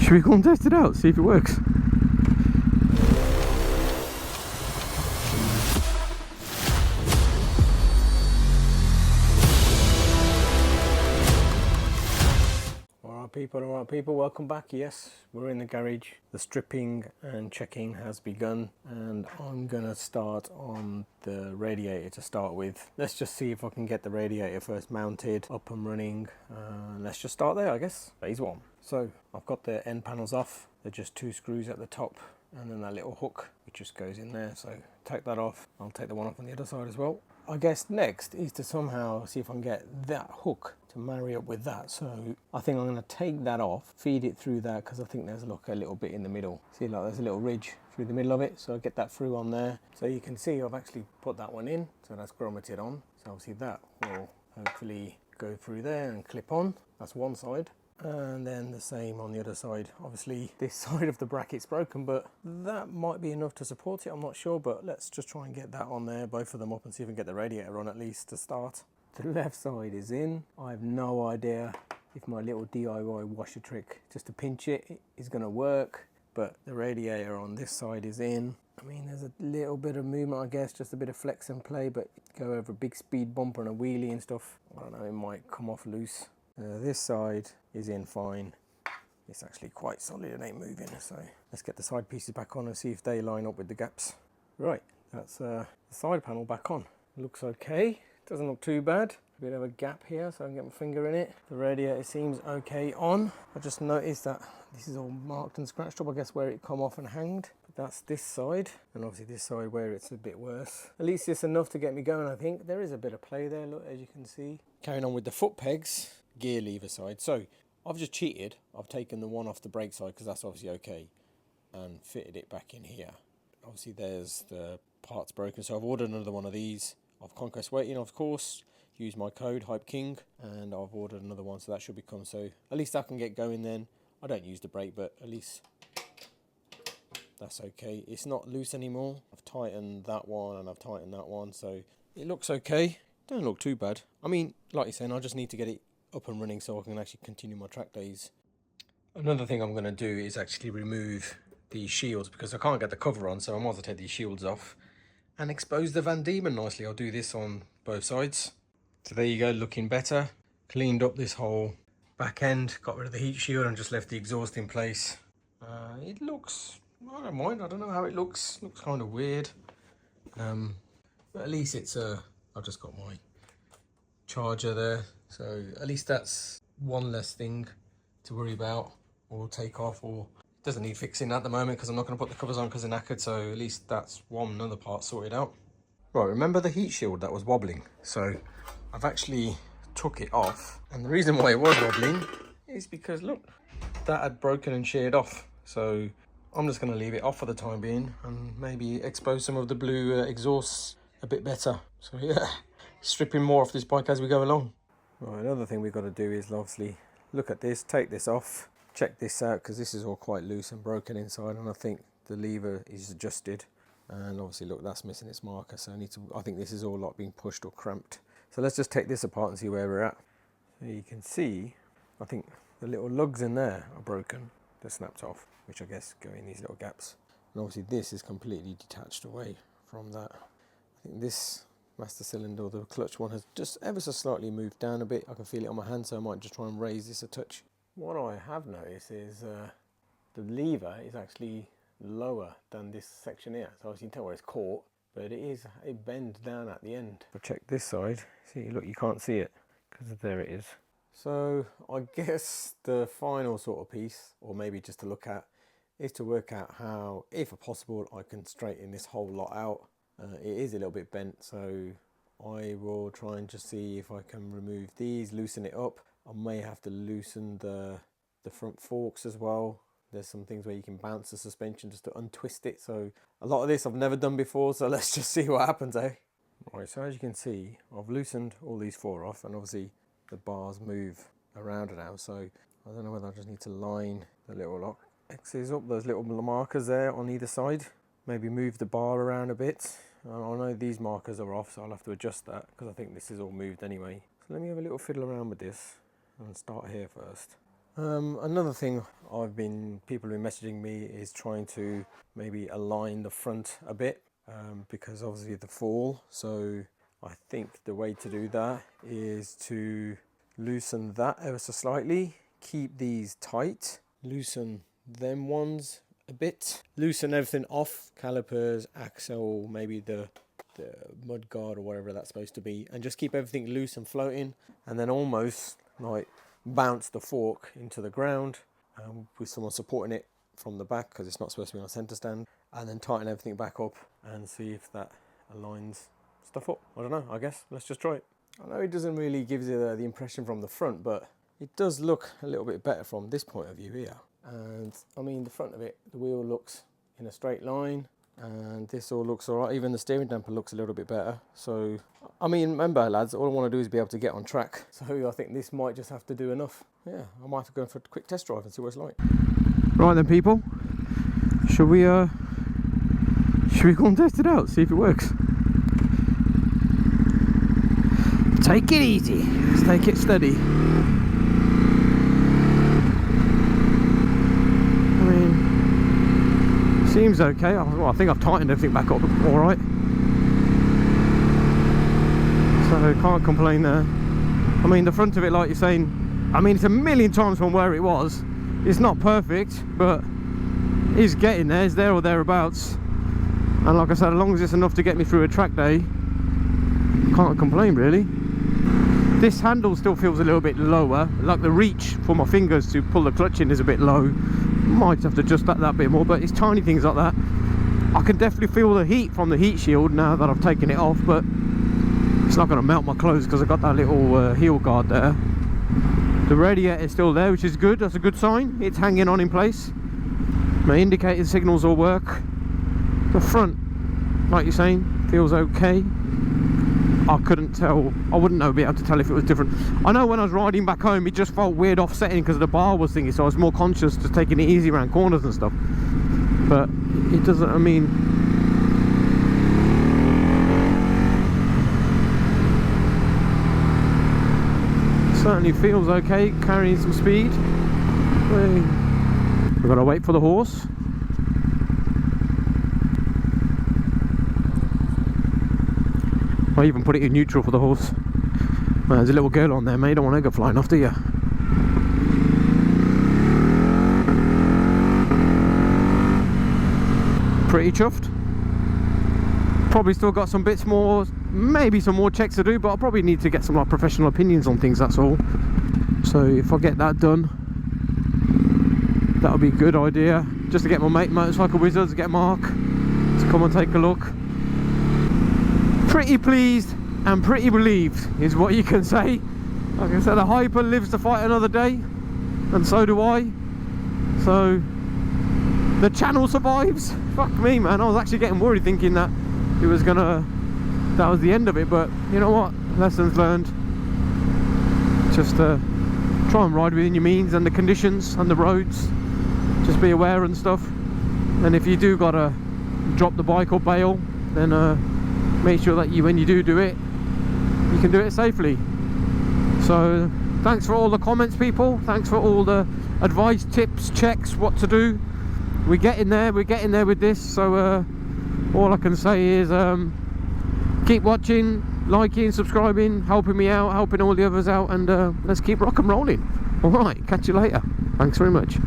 Should we go and test it out, see if it works? Alright people, welcome back. Yes, we're in the garage. The stripping and checking has begun, and I'm gonna start on the radiator to start with. Let's just see if I can get the radiator first mounted, up and running. Let's just start there, I guess. Phase one. So I've got the end panels off. They're just 2 screws at the top and then that little hook which just goes in there. So take that off. I'll take the one off on the other side as well. I guess next is to somehow see if I can get that hook to marry up with that. So I think I'm going to take that off, feed it through that, because I think there's a little bit in the middle. See, like there's a little ridge through the middle of it. So I get that through on there. So you can see I've actually put that one in. So that's grommeted on. So obviously that will hopefully go through there and clip on. That's one side. And then the same on the other side. Obviously this side of the bracket's broken, but that might be enough to support it, I'm not sure, but let's just try and get that on there, both of them up, and see if we can get the radiator on at least to start. The left side is in. I have no idea if my little DIY washer trick just to pinch it is going to work, but the radiator on this side is in. I mean, there's a little bit of movement, I guess, just a bit of flex and play, but go over a big speed bumper and a wheelie and stuff, I don't know, it might come off loose. This side is in fine. It's actually quite solid, it ain't moving. So let's get the side pieces back on and see if they line up with the gaps. Right, that's the side panel back on. Looks okay, doesn't look too bad. A bit of a gap here so I can get my finger in it. The radiator seems okay on. I just noticed that this is all marked and scratched up, I guess where it come off and hanged. But that's this side, and obviously this side where it's a bit worse. At least it's enough to get me going, I think. There is a bit of play there, look, as you can see. Carrying on with the foot pegs. Gear lever side. So I've just cheated. I've taken the one off the brake side because that's obviously okay, and fitted it back in here. Obviously there's the parts broken, so I've ordered another one of these. I've conquest waiting, of course. Use my code HYPEKING, and I've ordered another one, so that should become, so at least I can get going then. I don't use the brake, but at least that's okay. It's not loose anymore. I've tightened that one and I've tightened that one, so it looks okay. Don't look too bad. I mean, like you're saying, I just need to get it up and running so I can actually continue my track days. Another thing I'm going to do is actually remove these shields because I can't get the cover on, so I might as well take these shields off and expose the Van Diemen nicely. I'll do this on both sides. So there you go, looking better. Cleaned up this whole back end, got rid of the heat shield and just left the exhaust in place. It looks, I don't mind, I don't know how it looks kind of weird. But at least it's I've just got my charger there, so at least that's one less thing to worry about or take off, or doesn't need fixing at the moment because I'm not going to put the covers on because they're knackered, so at least that's another part sorted out. Right, remember the heat shield that was wobbling? So I've actually took it off, and the reason why it was wobbling is because look, that had broken and sheared off, so I'm just going to leave it off for the time being and maybe expose some of the blue exhausts a bit better. So yeah, stripping more off this bike as we go along. Right, another thing we've got to do is obviously look at this, take this off, check this out because this is all quite loose and broken inside, and I think the lever is adjusted, and obviously look, that's missing its marker, so I think this is all like being pushed or cramped. So let's just take this apart and see where we're at. So you can see, I think the little lugs in there are broken, they're snapped off, which I guess go in these little gaps, and obviously this is completely detached away from that. I think this master cylinder, the clutch one, has just ever so slightly moved down a bit. I can feel it on my hand, so I might just try and raise this a touch. What I have noticed is the lever is actually lower than this section here, so obviously you can tell where it's caught, but it bends down at the end. But check this side, see, look, you can't see it because there it is. So I guess the final sort of piece, or maybe just to look at, is to work out how, if possible, I can straighten this whole lot out. It is a little bit bent, so I will try and just see if I can remove these, loosen it up. I may have to loosen the front forks as well. There's some things where you can bounce the suspension just to untwist it. So a lot of this I've never done before, so let's just see what happens, eh? Right, so as you can see, I've loosened all these 4 off, and obviously the bars move around now, so I don't know whether I just need to line the little lock X's up, those little markers there on either side. Maybe move the bar around a bit. I know these markers are off, so I'll have to adjust that because I think this is all moved anyway. So let me have a little fiddle around with this and start here first. Another thing people have been messaging me is trying to maybe align the front a bit, because obviously the fall. So I think the way to do that is to loosen that ever so slightly, keep these tight, loosen them ones a bit, loosen everything off, calipers, axle, maybe the mud guard or whatever that's supposed to be, and just keep everything loose and floating, and then almost like bounce the fork into the ground, with someone supporting it from the back because it's not supposed to be on a center stand, and then tighten everything back up and see if that aligns stuff up. I don't know, I guess let's just try it. I know it doesn't really give you the impression from the front, but it does look a little bit better from this point of view here. And I mean, the front of it, the wheel looks in a straight line, and this all looks all right. Even the steering damper looks a little bit better. So I mean, remember lads, all I want to do is be able to get on track, so I think this might just have to do enough. Yeah, I might have to go for a quick test drive and see what it's like. Right then people, should we go and test it out, see if it works? Take it easy, let's take it steady. I mean, seems okay. Well, I think I've tightened everything back up all right, so can't complain there. I mean, the front of it, like you're saying, I mean, it's a million times from where it was. It's not perfect, but it's getting there. It's there or thereabouts. And like I said, as long as it's enough to get me through a track day, can't complain really. This handle still feels a little bit lower, like the reach for my fingers to pull the clutch in is a bit low. Might have to adjust that bit more, but it's tiny things like that. I can definitely feel the heat from the heat shield now that I've taken it off, but it's not going to melt my clothes because I've got that little heel guard there. The radiator is still there, which is good. That's a good sign. It's hanging on in place. My indicator signals all work. The front, like you're saying, feels okay. I couldn't tell, I wouldn't be able to tell if it was different. I know when I was riding back home, it just felt weird offsetting because the bar was thingy, so I was more conscious just taking it easy around corners and stuff. But it doesn't, I mean, certainly feels okay, carrying some speed. We've got to wait for the horse. I even put it in neutral for the horse. Well, there's a little girl on there, mate. You don't want her to go flying off, do you? Pretty chuffed. Probably still got some bits more, maybe some more checks to do, but I'll probably need to get some like professional opinions on things, that's all. So if I get that done, that'll be a good idea. Just to get my mate Motorcycle Wizards, get Mark to come and take a look. Pretty pleased and pretty relieved is what you can say. Like I said, a Hyper lives to fight another day, and so do I. So the channel survives. Fuck me, man. I was actually getting worried thinking that it was gonna, that was the end of it, but you know what, lessons learned. Just try and ride within your means and the conditions and the roads. Just be aware and stuff, and if you do gotta drop the bike or bail, then make sure that when you do it, you can do it safely. So thanks for all the comments, people. Thanks for all the advice, tips, checks, what to do. We're getting there with this. So all I can say is keep watching, liking, subscribing, helping me out, helping all the others out, and let's keep rock and rolling. All right, catch you later. Thanks very much.